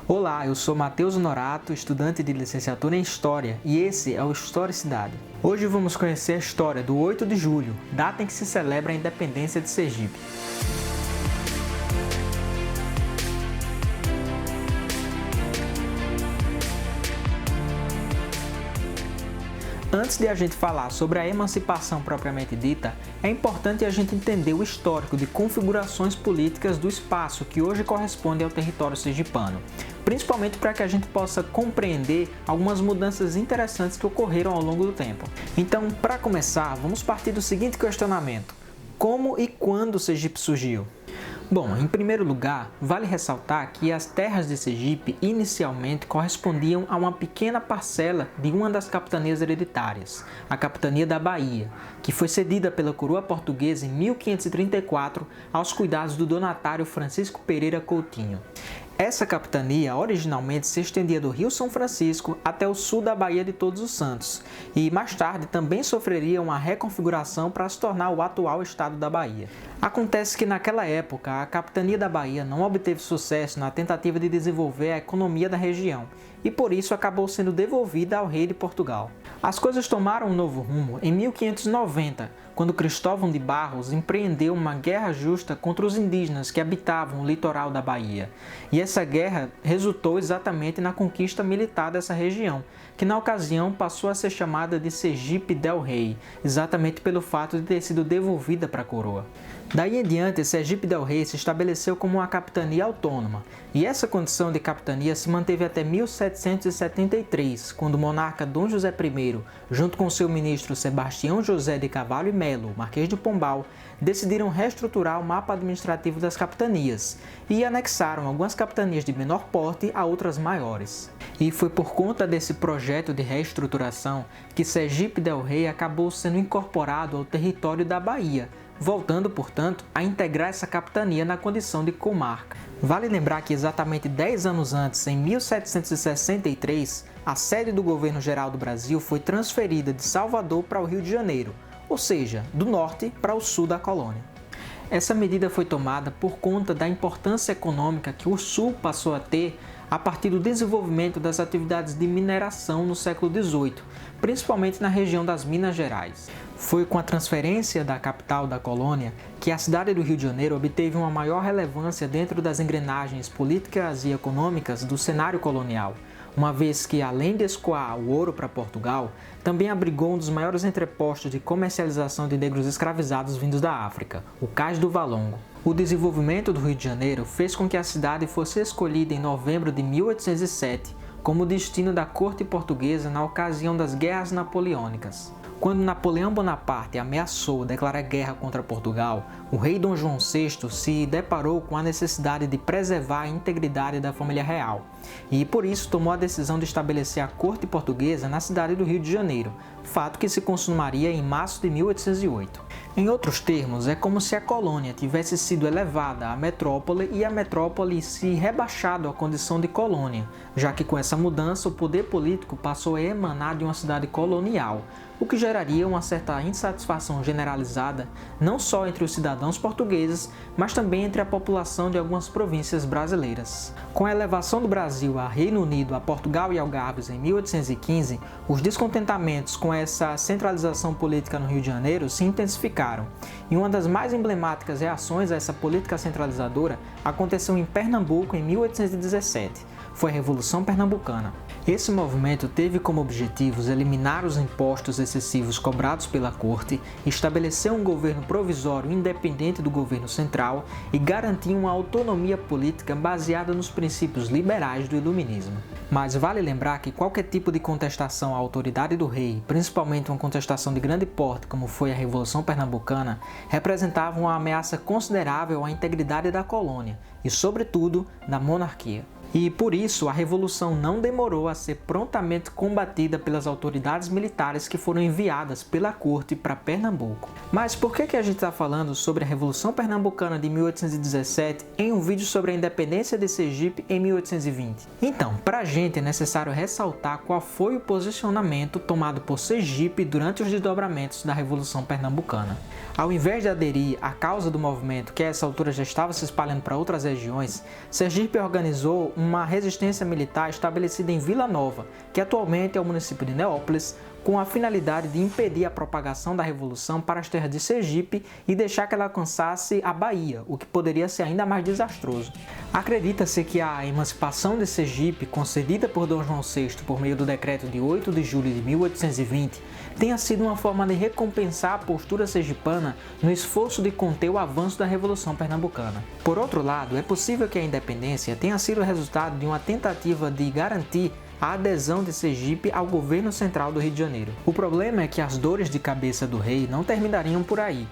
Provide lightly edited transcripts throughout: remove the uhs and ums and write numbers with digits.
Olá, eu sou Matheus Norato, estudante de licenciatura em História, e esse é o Historicidade. Hoje vamos conhecer a história do 8 de julho, data em que se celebra a independência de Sergipe. Antes de a gente falar sobre a emancipação propriamente dita, é importante a gente entender o histórico de configurações políticas do espaço que hoje corresponde ao território sergipano, principalmente para que a gente possa compreender algumas mudanças interessantes que ocorreram ao longo do tempo. Então, para começar, vamos partir do seguinte questionamento: como e quando Sergipe surgiu? Bom, em primeiro lugar, vale ressaltar que as terras de Sergipe inicialmente correspondiam a uma pequena parcela de uma das capitanias hereditárias, a Capitania da Bahia, que foi cedida pela coroa portuguesa em 1534 aos cuidados do donatário Francisco Pereira Coutinho. Essa capitania originalmente se estendia do Rio São Francisco até o sul da Baía de Todos os Santos e mais tarde também sofreria uma reconfiguração para se tornar o atual estado da Bahia. Acontece que naquela época a capitania da Bahia não obteve sucesso na tentativa de desenvolver a economia da região e por isso acabou sendo devolvida ao rei de Portugal. As coisas tomaram um novo rumo em 1590, quando Cristóvão de Barros empreendeu uma guerra justa contra os indígenas que habitavam o litoral da Bahia. E essa guerra resultou exatamente na conquista militar dessa região, que na ocasião passou a ser chamada de Sergipe del Rei, exatamente pelo fato de ter sido devolvida para a coroa. Daí em diante, Sergipe del Rei se estabeleceu como uma capitania autônoma, e essa condição de capitania se manteve até 1773, quando o monarca Dom José I, junto com seu ministro Sebastião José de Carvalho e Melo, Marquês de Pombal, decidiram reestruturar o mapa administrativo das capitanias e anexaram algumas capitanias de menor porte a outras maiores. E foi por conta desse projeto de reestruturação que Sergipe del Rei acabou sendo incorporado ao território da Bahia, voltando, portanto, a integrar essa capitania na condição de comarca. Vale lembrar que exatamente 10 anos antes, em 1763, a sede do governo geral do Brasil foi transferida de Salvador para o Rio de Janeiro, ou seja, do norte para o sul da colônia. Essa medida foi tomada por conta da importância econômica que o sul passou a ter a partir do desenvolvimento das atividades de mineração no século XVIII, principalmente na região das Minas Gerais. Foi com a transferência da capital da colônia que a cidade do Rio de Janeiro obteve uma maior relevância dentro das engrenagens políticas e econômicas do cenário colonial, uma vez que, além de escoar o ouro para Portugal, também abrigou um dos maiores entrepostos de comercialização de negros escravizados vindos da África, o Cais do Valongo. O desenvolvimento do Rio de Janeiro fez com que a cidade fosse escolhida em novembro de 1807 como destino da corte portuguesa na ocasião das Guerras Napoleônicas. Quando Napoleão Bonaparte ameaçou declarar guerra contra Portugal, o rei Dom João VI se deparou com a necessidade de preservar a integridade da família real e, por isso, tomou a decisão de estabelecer a corte portuguesa na cidade do Rio de Janeiro, fato que se consumaria em março de 1808. Em outros termos, é como se a colônia tivesse sido elevada à metrópole e a metrópole se rebaixado à condição de colônia, já que com essa mudança o poder político passou a emanar de uma cidade colonial, o que geraria uma certa insatisfação generalizada não só entre os cidadãos portugueses, mas também entre a população de algumas províncias brasileiras. Com a elevação do Brasil a Reino Unido, a Portugal e Algarves em 1815, os descontentamentos com essa centralização política no Rio de Janeiro se intensificaram, e uma das mais emblemáticas reações a essa política centralizadora aconteceu em Pernambuco em 1817. Foi a Revolução Pernambucana. Esse movimento teve como objetivos eliminar os impostos excessivos cobrados pela corte, estabelecer um governo provisório independente do governo central e garantir uma autonomia política baseada nos princípios liberais do iluminismo. Mas vale lembrar que qualquer tipo de contestação à autoridade do rei, principalmente uma contestação de grande porte como foi a Revolução Pernambucana, representava uma ameaça considerável à integridade da colônia e, sobretudo, da monarquia. E, por isso, a Revolução não demorou a ser prontamente combatida pelas autoridades militares que foram enviadas pela corte para Pernambuco. Mas por que a gente está falando sobre a Revolução Pernambucana de 1817 em um vídeo sobre a independência de Sergipe em 1820? Então, para a gente é necessário ressaltar qual foi o posicionamento tomado por Sergipe durante os desdobramentos da Revolução Pernambucana. Ao invés de aderir à causa do movimento, que a essa altura já estava se espalhando para outras regiões, Sergipe organizou uma resistência militar estabelecida em Vila Nova, que atualmente é o município de Neópolis, com a finalidade de impedir a propagação da Revolução para as terras de Sergipe e deixar que ela alcançasse a Bahia, o que poderia ser ainda mais desastroso. Acredita-se que a emancipação de Sergipe, concedida por Dom João VI por meio do decreto de 8 de julho de 1820, tenha sido uma forma de recompensar a postura sergipana no esforço de conter o avanço da Revolução Pernambucana. Por outro lado, é possível que a independência tenha sido resultado de uma tentativa de garantir a adesão de Sergipe ao governo central do Rio de Janeiro. O problema é que as dores de cabeça do rei não terminariam por aí.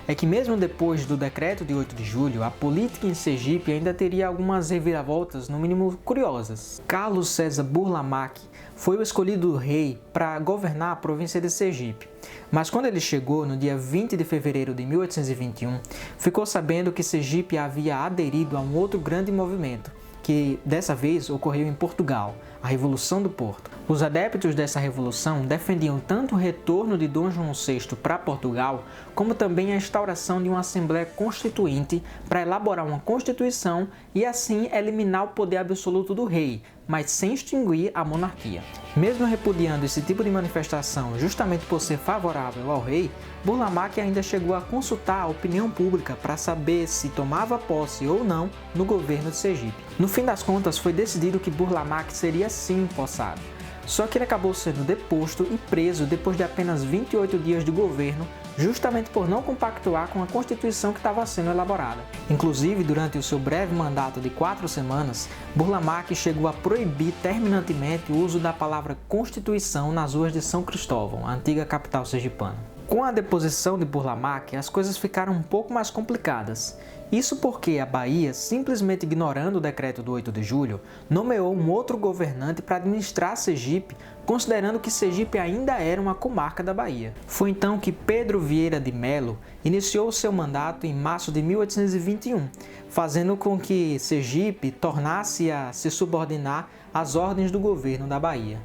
É que mesmo depois do decreto de 8 de julho, a política em Sergipe ainda teria algumas reviravoltas, no mínimo curiosas. Carlos César Burlamaque foi o escolhido do rei para governar a província de Sergipe. Mas quando ele chegou, no dia 20 de fevereiro de 1821, ficou sabendo que Sergipe havia aderido a um outro grande movimento, que dessa vez ocorreu em Portugal, a Revolução do Porto. Os adeptos dessa revolução defendiam tanto o retorno de Dom João VI para Portugal, como também a instauração de uma Assembleia Constituinte para elaborar uma Constituição e assim eliminar o poder absoluto do rei, mas sem extinguir a monarquia. Mesmo repudiando esse tipo de manifestação justamente por ser favorável ao rei, Burlamaque ainda chegou a consultar a opinião pública para saber se tomava posse ou não no governo de Sergipe. No fim das contas, foi decidido que Burlamaque seria sim empossado. Só que ele acabou sendo deposto e preso depois de apenas 28 dias de governo, justamente por não compactuar com a Constituição que estava sendo elaborada. Inclusive, durante o seu breve mandato de 4 semanas, Burlamaque chegou a proibir terminantemente o uso da palavra Constituição nas ruas de São Cristóvão, a antiga capital sergipana. Com a deposição de Burlamaque, as coisas ficaram um pouco mais complicadas. Isso porque a Bahia, simplesmente ignorando o decreto do 8 de julho, nomeou um outro governante para administrar Sergipe, considerando que Sergipe ainda era uma comarca da Bahia. Foi então que Pedro Vieira de Melo iniciou seu mandato em março de 1821, fazendo com que Sergipe tornasse a se subordinar às ordens do governo da Bahia.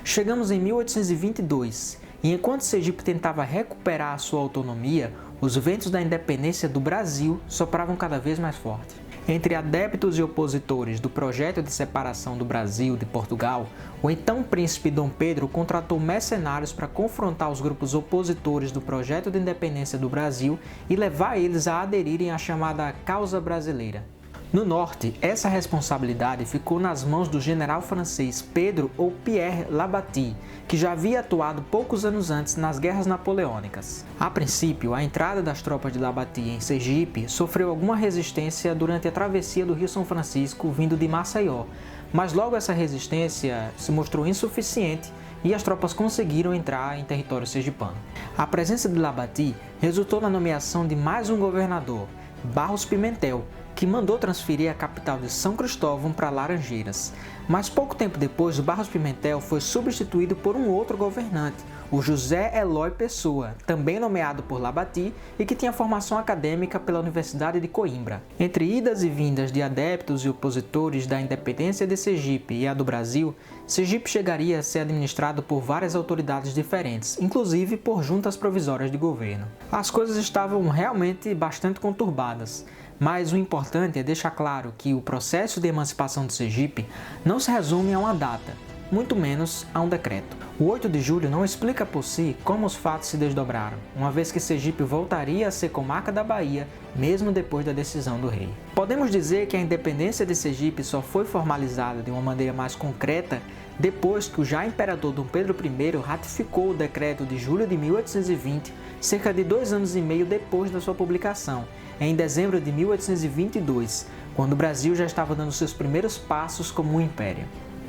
Chegamos em 1822, e enquanto Sergipe tentava recuperar a sua autonomia, os ventos da independência do Brasil sopravam cada vez mais forte. Entre adeptos e opositores do projeto de separação do Brasil de Portugal, o então príncipe Dom Pedro contratou mercenários para confrontar os grupos opositores do projeto de independência do Brasil e levar eles a aderirem à chamada Causa Brasileira. No norte, essa responsabilidade ficou nas mãos do general francês Pedro ou Pierre Labattie, que já havia atuado poucos anos antes nas guerras napoleônicas. A princípio, a entrada das tropas de Labattie em Sergipe sofreu alguma resistência durante a travessia do Rio São Francisco vindo de Maceió, mas logo essa resistência se mostrou insuficiente e as tropas conseguiram entrar em território sergipano. A presença de Labattie resultou na nomeação de mais um governador, Barros Pimentel, que mandou transferir a capital de São Cristóvão para Laranjeiras. Mas pouco tempo depois, o Barros Pimentel foi substituído por um outro governante, o José Eloy Pessoa, também nomeado por Labattie e que tinha formação acadêmica pela Universidade de Coimbra. Entre idas e vindas de adeptos e opositores da independência de Sergipe e a do Brasil, Sergipe chegaria a ser administrado por várias autoridades diferentes, inclusive por juntas provisórias de governo. As coisas estavam realmente bastante conturbadas. Mas o importante é deixar claro que o processo de emancipação de Sergipe não se resume a uma data, muito menos a um decreto. O 8 de julho não explica por si como os fatos se desdobraram, uma vez que Sergipe voltaria a ser comarca da Bahia, mesmo depois da decisão do rei. Podemos dizer que a independência de Sergipe só foi formalizada de uma maneira mais concreta depois que o já imperador Dom Pedro I ratificou o decreto de julho de 1820, cerca de 2 anos e meio depois da sua publicação, em dezembro de 1822, quando o Brasil já estava dando seus primeiros passos como um império.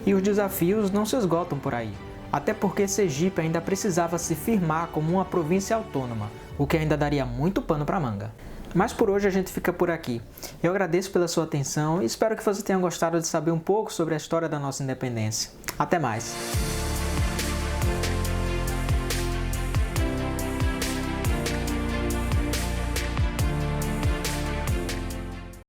E os desafios não se esgotam por aí, até porque Sergipe ainda precisava se firmar como uma província autônoma, o que ainda daria muito pano para manga. Mas por hoje a gente fica por aqui. Eu agradeço pela sua atenção e espero que você tenha gostado de saber um pouco sobre a história da nossa independência. Até mais!